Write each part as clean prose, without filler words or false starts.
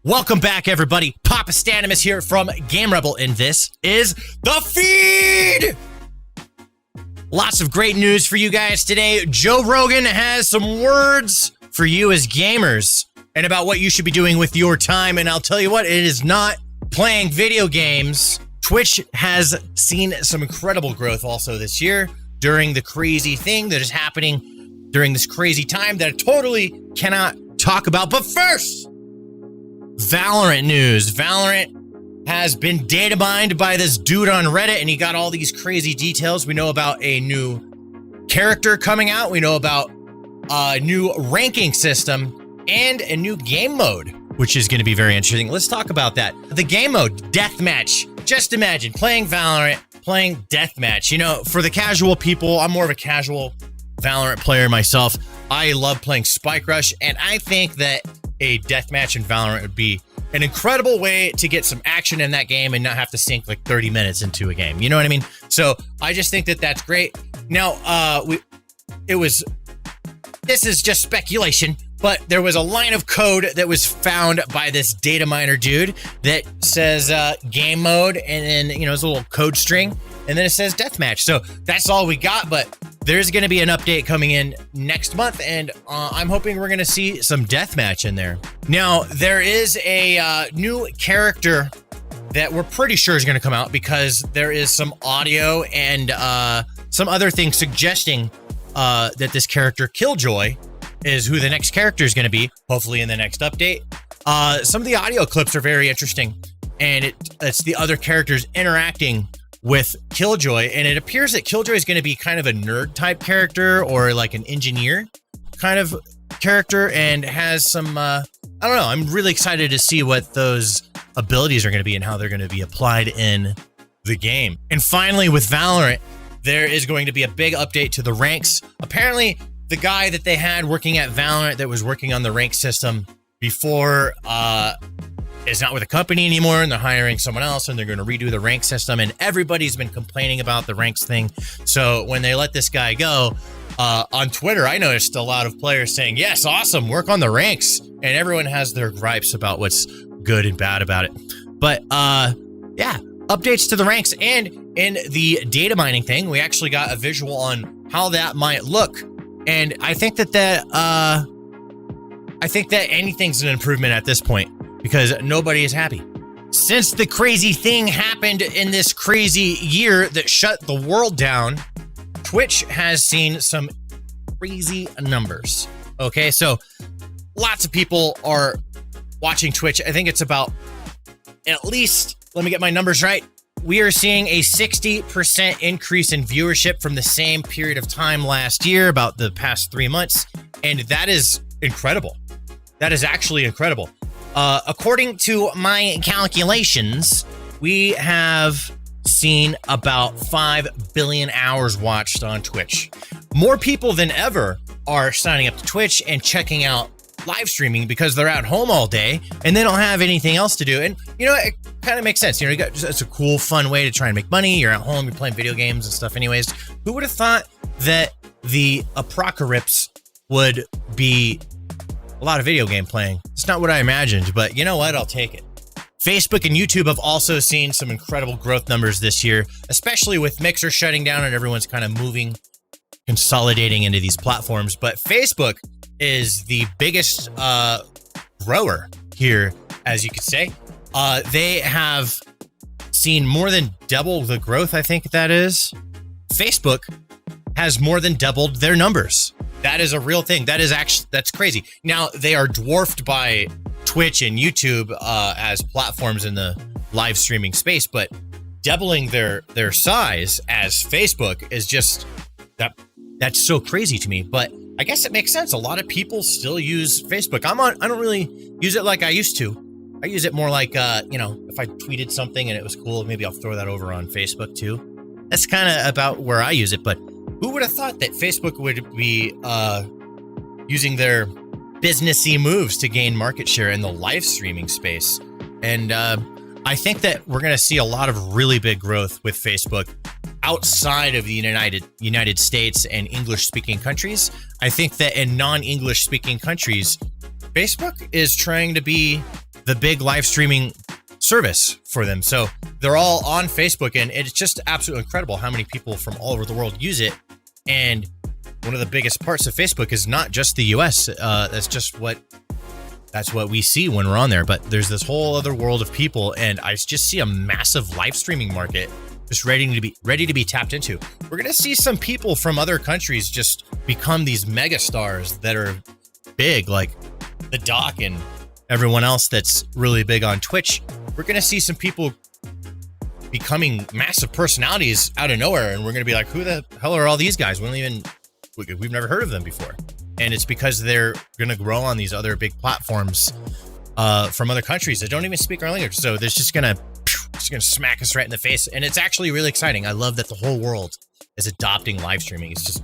Welcome back, everybody. Papa Stanimus here from Game Rebel, and this is The Feed! Lots of great news for you guys today. Joe Rogan has some words for you as gamers and about what you should be doing with your time, and I'll tell you what, it is not playing video games. Twitch has seen some incredible growth also this year during the crazy thing that is happening during this crazy time that I totally cannot talk about. But first, Valorant news. Valorant has been data mined by this dude on Reddit, and he got all these crazy details. We know about a new character coming out. We know about a new ranking system and a new game mode, which is going to be very interesting. Let's talk about that. The game mode, Deathmatch. Just imagine playing Valorant, playing Deathmatch. You know, for the casual people, I'm more of a casual Valorant player myself. I love playing Spike Rush, and I think that a deathmatch in Valorant would be an incredible way to get some action in that game and not have to sink like 30 minutes into a game. You know what I mean? So I just think that that's great. Now, this is just speculation, but there was a line of code that was found by this data miner dude that says game mode, and then, you know, it's a little code string, and then it says deathmatch. So that's all we got, but there's going to be an update coming in next month, and I'm hoping we're going to see some deathmatch in there. Now, there is a new character that we're pretty sure is going to come out because there is some audio and some other things suggesting that this character, Killjoy, is who the next character is going to be, hopefully in the next update. Some of the audio clips are very interesting, and it's the other characters interacting with Killjoy, and it appears that Killjoy is going to be kind of a nerd type character or like an engineer kind of character, and has some I don't know, I'm really excited to see what those abilities are going to be and how they're going to be applied in the game. And finally, with Valorant, there is going to be a big update to the ranks. Apparently, the guy that they had working at Valorant that was working on the rank system before is not with the company anymore, and they're hiring someone else, and they're going to redo the rank system, and everybody's been complaining about the ranks thing. So when they let this guy go, on Twitter, I noticed a lot of players saying, yes, awesome, work on the ranks, and everyone has their gripes about what's good and bad about it. But yeah, updates to the ranks, and in the data mining thing, we actually got a visual on how that might look, and I think that anything's an improvement at this point, because nobody is happy. Since the crazy thing happened in this crazy year that shut the world down, Twitch has seen some crazy numbers. Okay, so lots of people are watching Twitch. I think it's about, at least, let me get my numbers right, we are seeing a 60% increase in viewership from the same period of time last year, about the past 3 months, and that is incredible. That is actually incredible. According to my calculations, we have seen about 5 billion hours watched on Twitch. More people than ever are signing up to Twitch and checking out live streaming because they're at home all day and they don't have anything else to do. And, you know, it kind of makes sense. You know, it's a cool, fun way to try and make money. You're at home, you're playing video games and stuff anyways. Who would have thought that the apocalypse would be a lot of video game playing? It's not what I imagined, but you know what? I'll take it. Facebook and YouTube have also seen some incredible growth numbers this year, especially with Mixer shutting down and everyone's kind of consolidating into these platforms. But Facebook is the biggest grower here, as you could say. They have seen more than double the growth, I think that is. Facebook has more than doubled their numbers. That is a real thing. That's crazy. Now, they are dwarfed by Twitch and YouTube as platforms in the live streaming space, but doubling their size as Facebook is just, that's so crazy to me. But I guess it makes sense. A lot of people still use Facebook. I don't really use it like I used to. I use it more like, you know, if I tweeted something and it was cool, maybe I'll throw that over on Facebook too. That's kind of about where I use it, but who would have thought that Facebook would be using their businessy moves to gain market share in the live streaming space? And I think that we're going to see a lot of really big growth with Facebook outside of the United States and English-speaking countries. I think that in non-English-speaking countries, Facebook is trying to be the big live streaming service for them. So they're all on Facebook, and it's just absolutely incredible how many people from all over the world use it. And one of the biggest parts of Facebook is not just the US. That's what we see when we're on there. But there's this whole other world of people, and I just see a massive live streaming market just ready to be tapped into. We're gonna see some people from other countries just become these mega stars that are big, like the Doc and everyone else that's really big on Twitch. We're gonna see some people becoming massive personalities out of nowhere, and we're gonna be like, who the hell are all these guys? We've never heard of them before. And it's because they're gonna grow on these other big platforms from other countries that don't even speak our language. So there's just gonna smack us right in the face. And it's actually really exciting. I love that the whole world is adopting live streaming. It's just,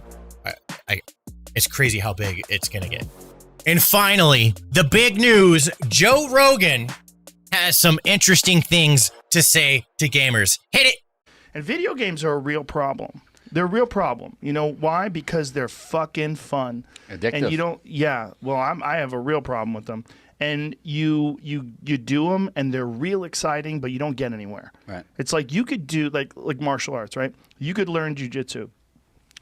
it's crazy how big it's gonna get. And finally, the big news, Joe Rogan has some interesting things to say to gamers. Hit it. And video games are a real problem. They're a real problem. You know why? Because they're fucking fun. Addictive. And you don't, yeah, well, I have a real problem with them. And you do them, and they're real exciting, but you don't get anywhere. Right. It's like you could do, like martial arts, right? You could learn jiu-jitsu.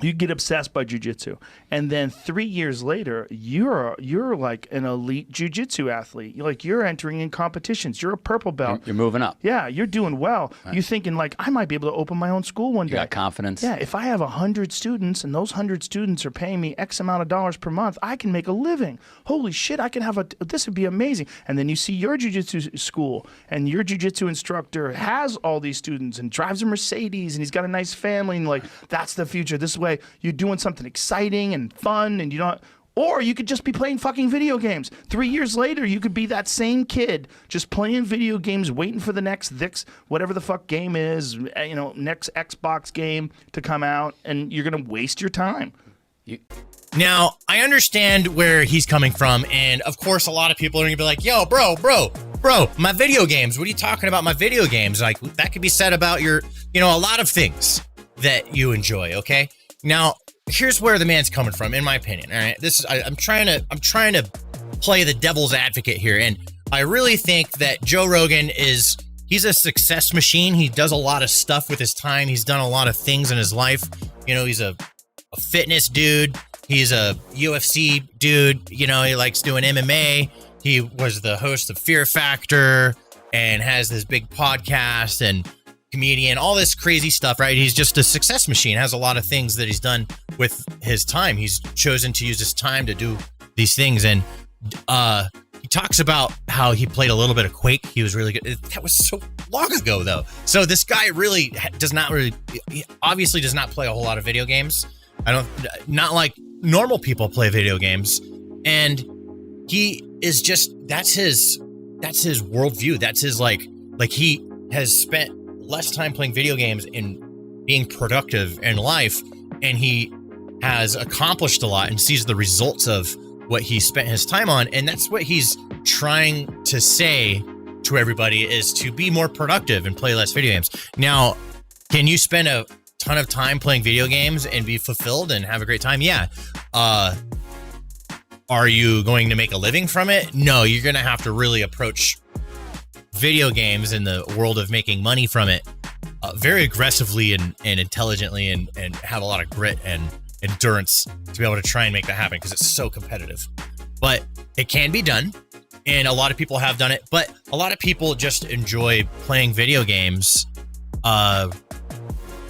You get obsessed by jiu-jitsu, and then 3 years later, you're like an elite jiu-jitsu athlete. You're entering in competitions. You're a purple belt. You're moving up. Yeah, you're doing well. Right. You're thinking like, I might be able to open my own school one day. You got confidence. Yeah, if I have 100 students and those 100 students are paying me X amount of dollars per month, I can make a living. Holy shit, I can have this would be amazing. And then you see your jiu-jitsu school, and your jiu-jitsu instructor has all these students and drives a Mercedes, and he's got a nice family, and like, that's the future. This way you're doing something exciting and fun, and you don't. Or you could just be playing fucking video games. 3 years later, you could be that same kid just playing video games, waiting for the next whatever the fuck game is, next Xbox game to come out, and you're gonna waste your time. Now, I understand where he's coming from, and of course, a lot of people are gonna be like, yo, bro, my video games. What are you talking about, my video games? Like, that could be said about a lot of things that you enjoy, okay? Now, here's where the man's coming from, in my opinion. All right, I'm trying to play the devil's advocate here, and I really think that Joe Rogan he's a success machine. He does a lot of stuff with his time. He's done a lot of things in his life. He's a fitness dude. He's a UFC dude. He likes doing MMA. He was the host of Fear Factor and has this big podcast and comedian, all this crazy stuff, right? He's just a success machine, has a lot of things that he's done with his time. He's chosen to use his time to do these things. And he talks about how he played a little bit of Quake. He was really good. That was so long ago, though. So this guy really he obviously does not play a whole lot of video games. Not like normal people play video games. And he is that's his worldview. That's his like he has spent less time playing video games and being productive in life, and he has accomplished a lot and sees the results of what he spent his time on. And that's what he's trying to say to everybody, is to be more productive and play less video games. Now, can you spend a ton of time playing video games and be fulfilled and have a great time? Yeah. Are you going to make a living from it? No, you're going to have to really approach video games in the world of making money from it very aggressively and intelligently, and have a lot of grit and endurance to be able to try and make that happen, because it's so competitive. But it can be done, and a lot of people have done it. But a lot of people just enjoy playing video games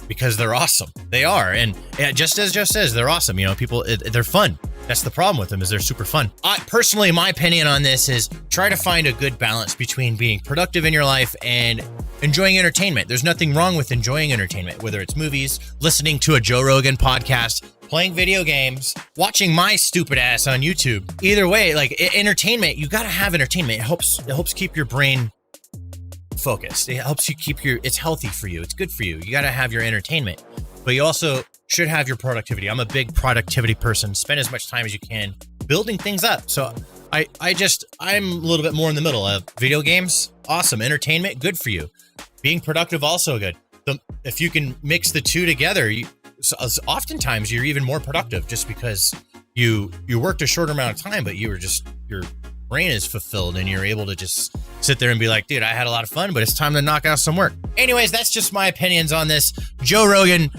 because they're awesome. They are, and just as Joe says, they're awesome. They're fun. That's the problem with them, is they're super fun. Personally, my opinion on this is try to find a good balance between being productive in your life and enjoying entertainment. There's nothing wrong with enjoying entertainment, whether it's movies, listening to a Joe Rogan podcast, playing video games, watching my stupid ass on YouTube. Either way, like entertainment, you got to have entertainment. It helps keep your brain focused. It helps you it's healthy for you. It's good for you. You got to have your entertainment, but you also should have your productivity. I'm a big productivity person. Spend as much time as you can building things up. So I'm a little bit more in the middle of video games. Awesome. Entertainment, good for you. Being productive, also good. If you can mix the two together, oftentimes you're even more productive, just because you worked a shorter amount of time, but you're brain is fulfilled and you're able to just sit there and be like, dude, I had a lot of fun, but it's time to knock out some work. Anyways, that's just my opinions on this. Joe Rogan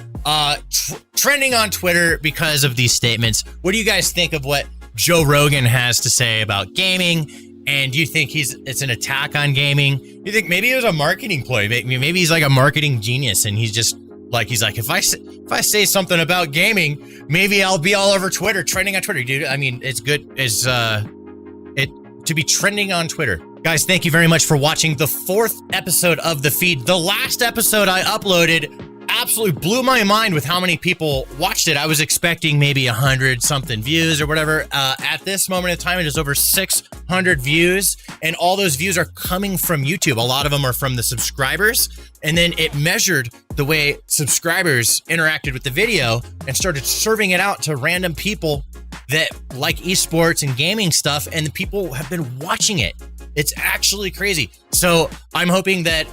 trending on Twitter because of these statements. What do you guys think of what Joe Rogan has to say about gaming? And do you think it's an attack on gaming? You think maybe it was a marketing ploy? Maybe he's like a marketing genius and he's like, if I say something about gaming, maybe I'll be all over Twitter, trending on Twitter, dude. I mean, it's good to be trending on Twitter. Guys, thank you very much for watching the 4th episode of The Feed. The last episode I uploaded absolutely blew my mind with how many people watched it. I was expecting maybe 100 something views or whatever. At this moment in time, it is over 600 views, and all those views are coming from YouTube. A lot of them are from the subscribers, and then it measured the way subscribers interacted with the video and started serving it out to random people that like esports and gaming stuff, and the people have been watching it. It's actually crazy. So I'm hoping that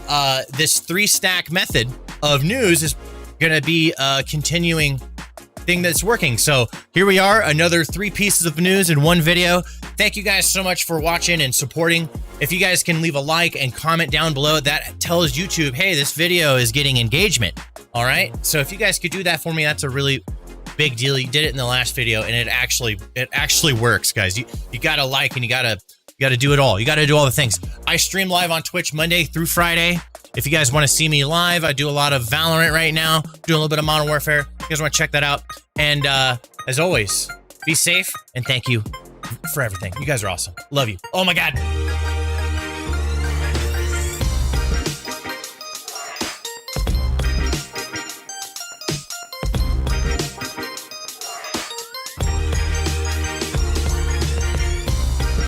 this 3-stack method of news is going to be a continuing thing that's working. So here we are, another 3 pieces of news in one video. Thank you guys so much for watching and supporting. If you guys can leave a like and comment down below, that tells YouTube, hey, this video is getting engagement. All right. So if you guys could do that for me, that's a really big deal. You did it in the last video, and it actually works, guys. You got to like, and you got to do it all. You got to do all the things. I stream live on Twitch Monday through Friday. If you guys want to see me live, I do a lot of Valorant right now, doing a little bit of Modern Warfare. If you guys want to check that out. And as always, be safe, and thank you for everything. You guys are awesome. Love you. Oh my God.